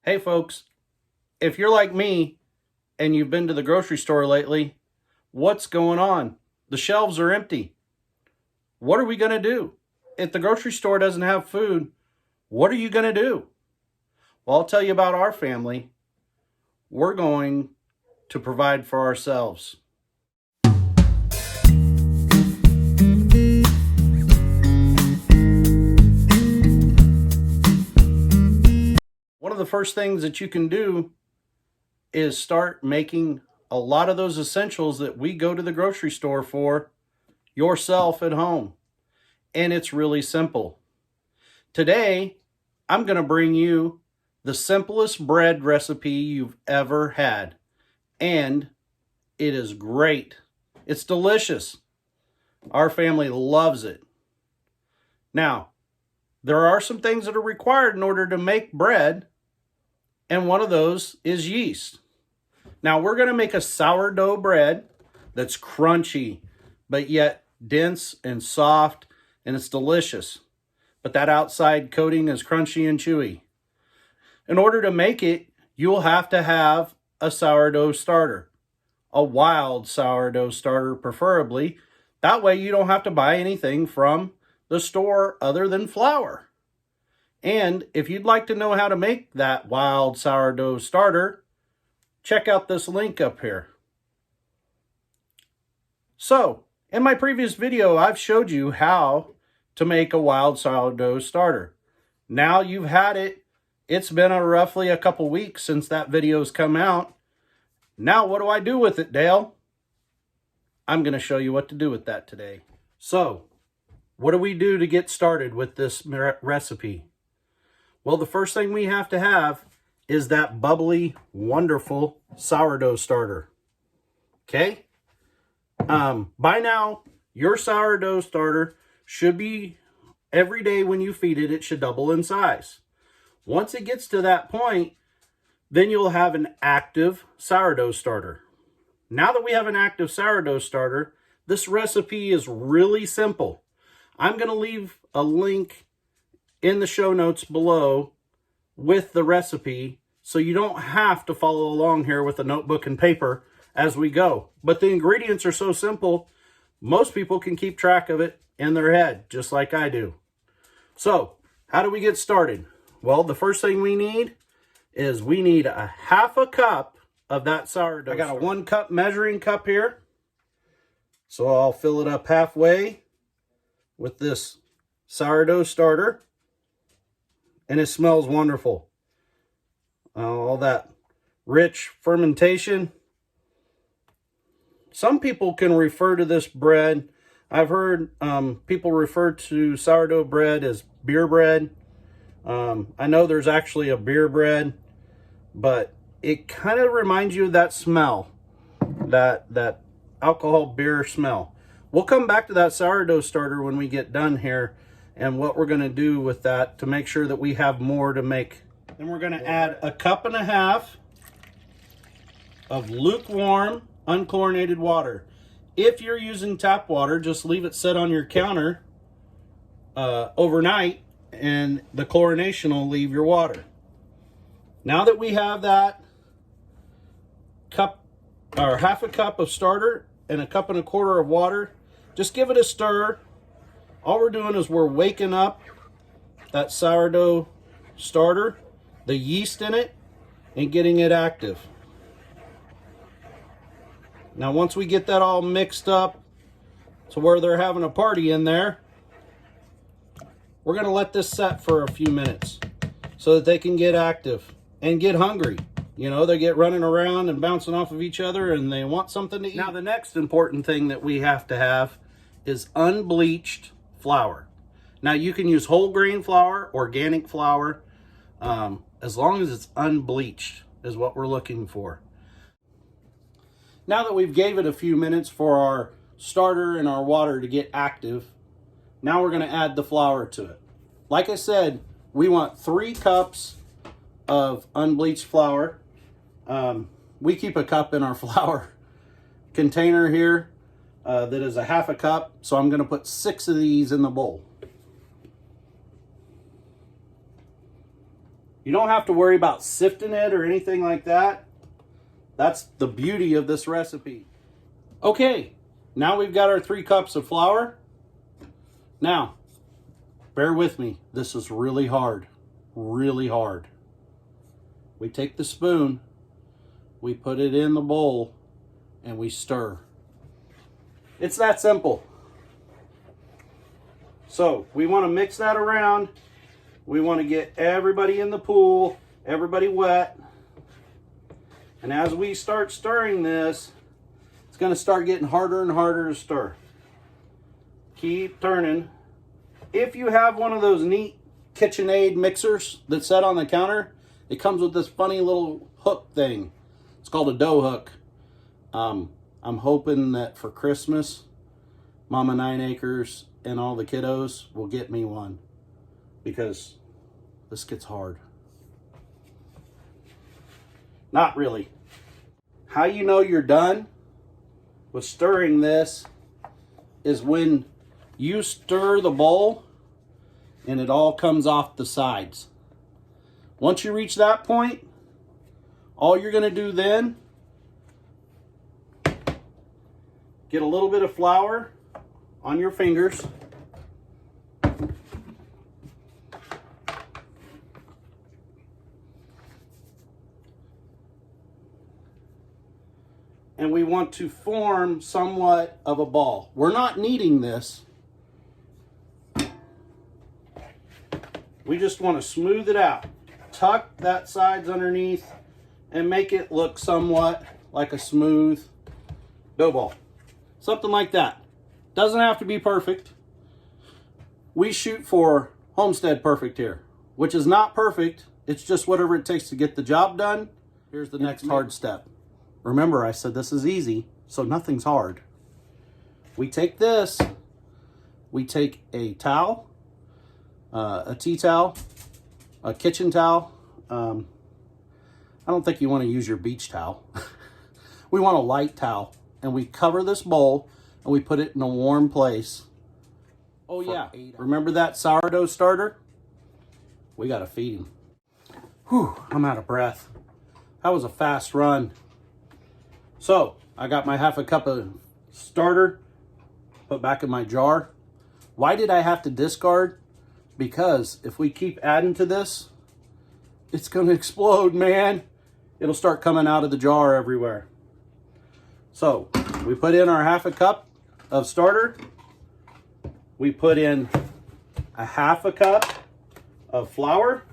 Hey folks, if you're like me and you've been to the grocery store lately, what's going on? The shelves are empty. What are we going to do? If the grocery store doesn't have food, what are you going to do? Well, I'll tell you about our family. We're going to provide for ourselves. One of the first things that you can do is start making a lot of those essentials that we go to the grocery store for yourself at home. And it's really simple. Today, I'm going to bring you the simplest bread recipe you've ever had. And it is great. It's delicious. Our family loves it. Now, there are some things that are required in order to make bread, and one of those is yeast. Now, we're going to make a sourdough bread that's crunchy, but yet dense and soft, and it's delicious. But that outside coating is crunchy and chewy. In order to make it, you'll have to have a sourdough starter. A wild sourdough starter, preferably. That way you don't have to buy anything from the store other than flour. And if you'd like to know how to make that wild sourdough starter, check out this link up here. So, in my previous video, I've showed you how to make a wild sourdough starter. Now you've had it. It's been roughly a couple weeks since that video's come out. Now what do I do with it, Dale? I'm going to show you what to do with that today. So, what do we do to get started with this recipe? Well, the first thing we have to have is that bubbly, wonderful sourdough starter. Okay? By now, your sourdough starter should be, every day when you feed it, it should double in size. Once it gets to that point, then you'll have an active sourdough starter. Now that we have an active sourdough starter, this recipe is really simple. I'm going to leave a link in the show notes below with the recipe, so you don't have to follow along here with a notebook and paper as we go. But the ingredients are so simple, most people can keep track of it in their head, just like I do. So, how do we get started? Well, the first thing we need is we need a half a cup of that sourdough. I got a 1 cup measuring cup here. So I'll fill it up halfway with this sourdough starter. And it smells wonderful. All that rich fermentation. Some people can refer to this bread. I've heard people refer to sourdough bread as beer bread. I know there's actually a beer bread, but it kind of reminds you of that smell, that alcohol beer smell. We'll come back to that sourdough starter when we get done here and what we're going to do with that to make sure that we have more to make. Then we're going to add a 1.5 cups of lukewarm, unchlorinated water. If you're using tap water, just leave it set on your counter overnight, and the chlorination will leave your water. Now that we have that cup, or 1/2 cup of starter and a 1.25 cups of water, just give it a stir. All we're doing is we're waking up that sourdough starter, the yeast in it, and getting it active. Now once we get that all mixed up to where they're having a party in there, we're going to let this set for a few minutes so that they can get active and get hungry. You know, they get running around and bouncing off of each other and they want something to eat. Now the next important thing that we have to have is unbleached flour. Now you can use whole grain flour, organic flour, as long as it's unbleached is what we're looking for. Now that we've gave it a few minutes for our starter and our water to get active, now we're going to add the flour to it. Like I said, we want 3 cups of unbleached flour. We keep a cup in our flour container here that is a 1/2 cup, so I'm going to put 6 of these in the bowl. You don't have to worry about sifting it or anything like that. That's the beauty of this recipe. Okay, now we've got our 3 cups of flour. Now, bear with me. This is really hard. Really hard. We take the spoon, we put it in the bowl, and we stir. It's that simple. So we want to mix that around. We want to get everybody in the pool, everybody wet. And as we start stirring this, it's going to start getting harder and harder to stir. Keep turning. If you have one of those neat KitchenAid mixers that set on the counter, it comes with this funny little hook thing. It's called a dough hook. I'm hoping that for Christmas, Mama 9 Acres and all the kiddos will get me one, because this gets hard. Not really. How you know you're done with stirring this is when you stir the bowl and it all comes off the sides. Once you reach that point, all you're going to do then, get a little bit of flour on your fingers. And we want to form somewhat of a ball. We're not kneading this. We just want to smooth it out. Tuck that sides underneath and make it look somewhat like a smooth dough ball. Something like that. Doesn't have to be perfect. We shoot for Homestead Perfect here, which is not perfect. It's just whatever it takes to get the job done. Here's the next hard step. Remember, I said this is easy, so nothing's hard. We take this, we take a towel, a tea towel, a kitchen towel. I don't think you want to use your beach towel. We want a light towel, and we cover this bowl and we put it in a warm place. Oh yeah, remember that sourdough starter? We gotta feed him. Whew, I'm out of breath. That was a fast run. So I got my half a cup of starter put back in my jar. Why did I have to discard? Because if we keep adding to this, it's gonna explode, man. It'll start coming out of the jar everywhere. So we put in our half a cup of starter. We put in a half a cup of flour.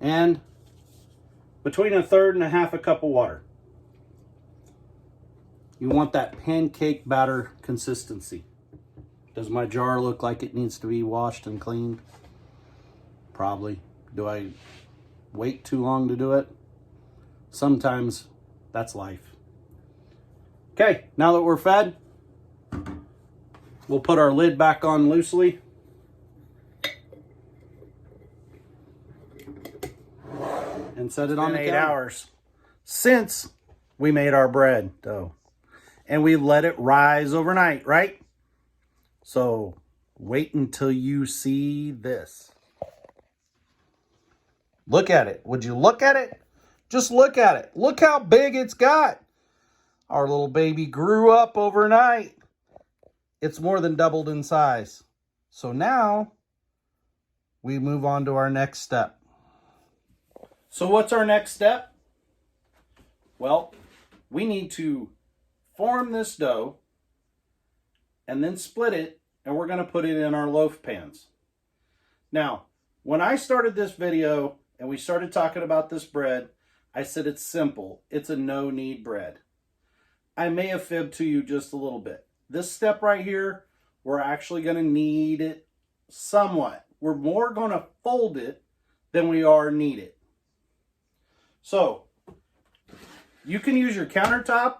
And between a third and a half a cup of water. You want that pancake batter consistency. Does my jar look like it needs to be washed and cleaned? Probably. Do I wait too long to do it? Sometimes that's life. Okay, now that we're fed, we'll put our lid back on loosely. And set it on the 8 hours since we made our bread dough. And we let it rise overnight, right? So wait until you see this. Look at it. Would you look at it? Just look at it. Look how big it's got. Our little baby grew up overnight. It's more than doubled in size. So now we move on to our next step. So what's our next step? Well, we need to form this dough and then split it, and we're going to put it in our loaf pans. Now, when I started this video and we started talking about this bread, I said it's simple. It's a no-knead bread. I may have fibbed to you just a little bit. This step right here, we're actually going to knead it somewhat. We're more going to fold it than we are knead it. So, you can use your countertop,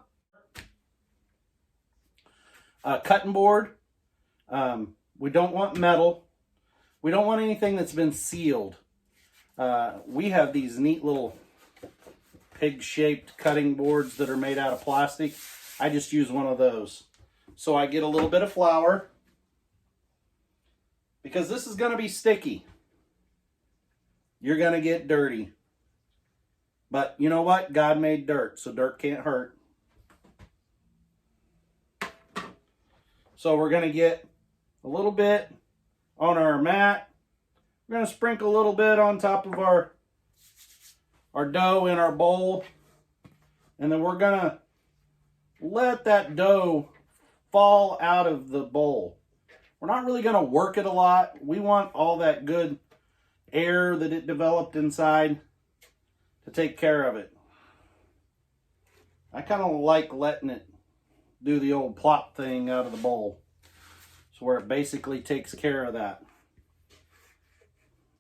cutting board. We don't want metal. We don't want anything that's been sealed. We have these neat little pig-shaped cutting boards that are made out of plastic. I just use one of those. So I get a little bit of flour, because this is going to be sticky. You're going to get dirty. But you know what? God made dirt, so dirt can't hurt. So we're going to get a little bit on our mat. We're going to sprinkle a little bit on top of our dough in our bowl. And then we're going to let that dough fall out of the bowl. We're not really going to work it a lot. We want all that good air that it developed inside to take care of it. I kind of like letting it do the old plop thing out of the bowl. So where it basically takes care of that.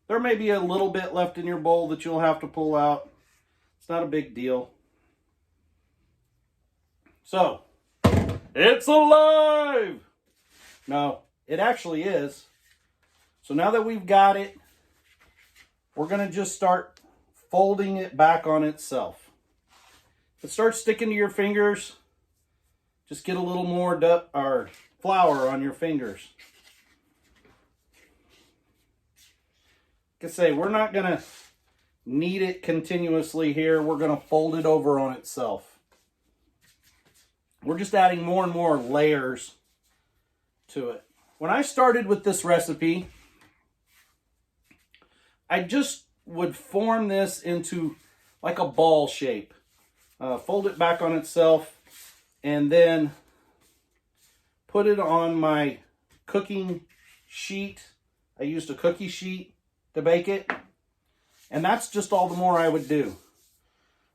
There may be a little bit left in your bowl that you'll have to pull out. It's not a big deal. So, it's alive! No, it actually is. So now that we've got it, we're going to just start folding it back on itself. If it starts sticking to your fingers, just get a little more flour on your fingers. Like I say, we're not going to knead it continuously here. We're going to fold it over on itself. We're just adding more and more layers to it. When I started with this recipe, I just would form this into like a ball shape. Fold it back on itself and then put it on my cooking sheet. I used a cookie sheet to bake it. And that's just all the more I would do.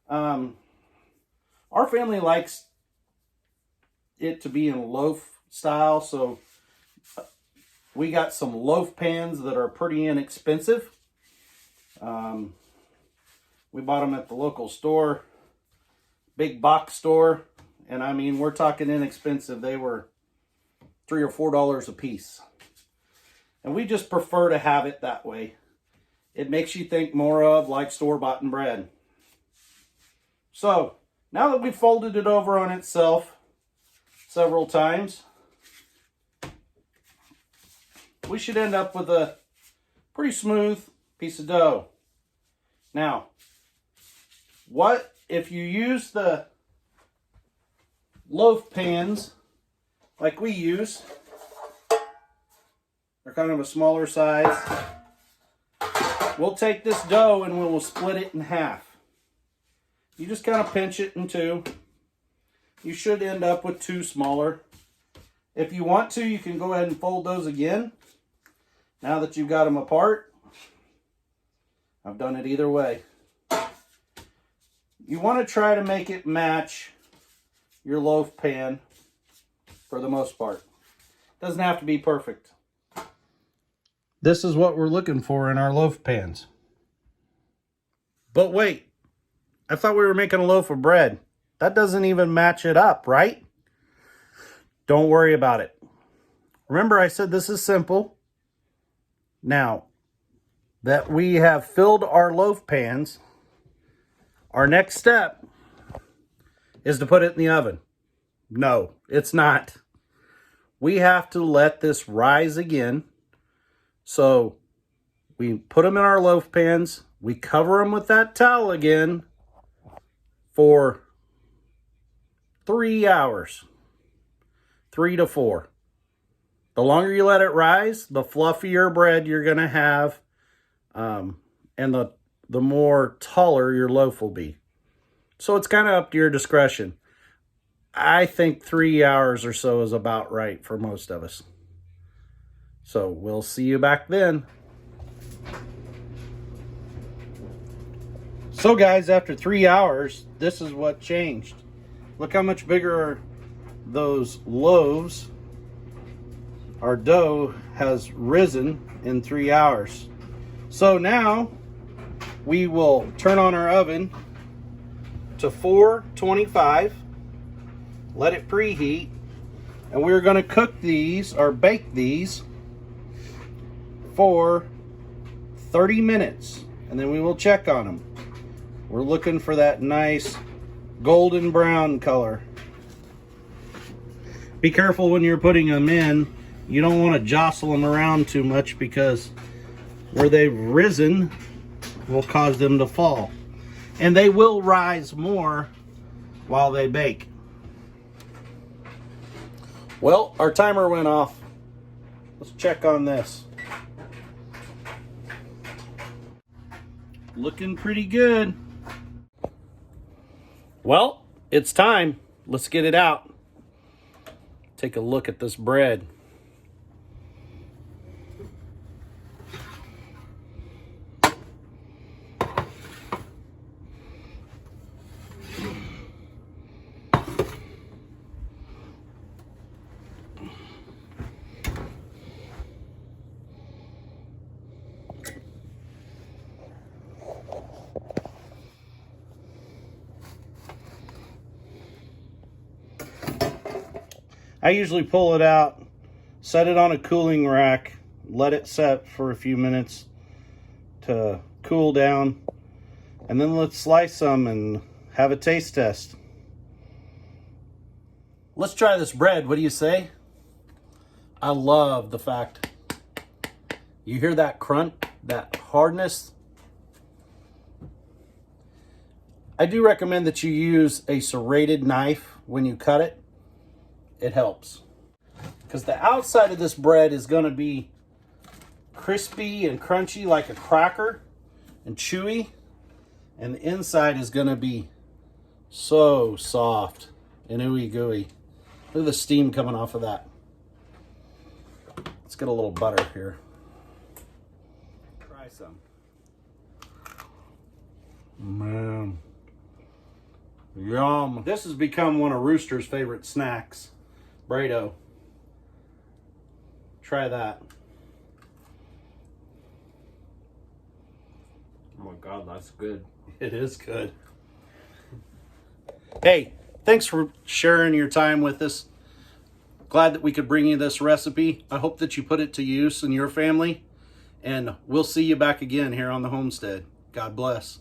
Our family likes it to be in loaf style, so we got some loaf pans that are pretty inexpensive. We bought them at the local store, big box store, and I mean, we're talking inexpensive. They were $3 or $4 a piece. And we just prefer to have it that way. It makes you think more of like store-bought bread. So, now that we've folded it over on itself several times, we should end up with a pretty smooth piece of dough. Now, what if you use the loaf pans like we use? They're kind of a smaller size. We'll take this dough and we'll split it in half. You just kind of pinch it in two. You should end up with two smaller. If you want to, you can go ahead and fold those again. Now that you've got them apart, I've done it either way. You want to try to make it match your loaf pan for the most part. Doesn't have to be perfect. This is what we're looking for in our loaf pans. But wait, I thought we were making a loaf of bread. That doesn't even match it up, right? Don't worry about it. Remember, I said this is simple. Now that we have filled our loaf pans, our next step is to put it in the oven. No, it's not. We have to let this rise again. So we put them in our loaf pans. We cover them with that towel again for 3 hours. 3 to 4. The longer you let it rise, the fluffier bread you're going to have. And the more taller your loaf will be. So it's kind of up to your discretion. I think 3 hours or so is about right for most of us. So we'll see you back then. So guys, after 3 hours, this is what changed. Look how much bigger those loaves. Our dough has risen in 3 hours. So now we will turn on our oven to 425, let it preheat, and we're going to cook these or bake these for 30 minutes, and then we will check on them. We're looking for that nice golden brown color. Be careful when you're putting them in. You don't want to jostle them around too much, because where they've risen will cause them to fall. And they will rise more while they bake. Well, our timer went off. Let's check on this. Looking pretty good. Well, it's time. Let's get it out. Take a look at this bread. I usually pull it out, set it on a cooling rack, let it set for a few minutes to cool down, and then let's slice some and have a taste test. Let's try this bread. What do you say? I love the fact you hear that crunch, that hardness. I do recommend that you use a serrated knife when you cut it. It helps, because the outside of this bread is going to be crispy and crunchy like a cracker and chewy, and the inside is going to be so soft and ooey gooey. Look at the steam coming off of that. Let's get a little butter here. Try some. Man, yum. This has become one of Rooster's favorite snacks. Burrito. Try that. Oh my God, that's good. It is good. Hey, thanks for sharing your time with us. Glad that we could bring you this recipe. I hope that you put it to use in your family. And we'll see you back again here on the homestead. God bless.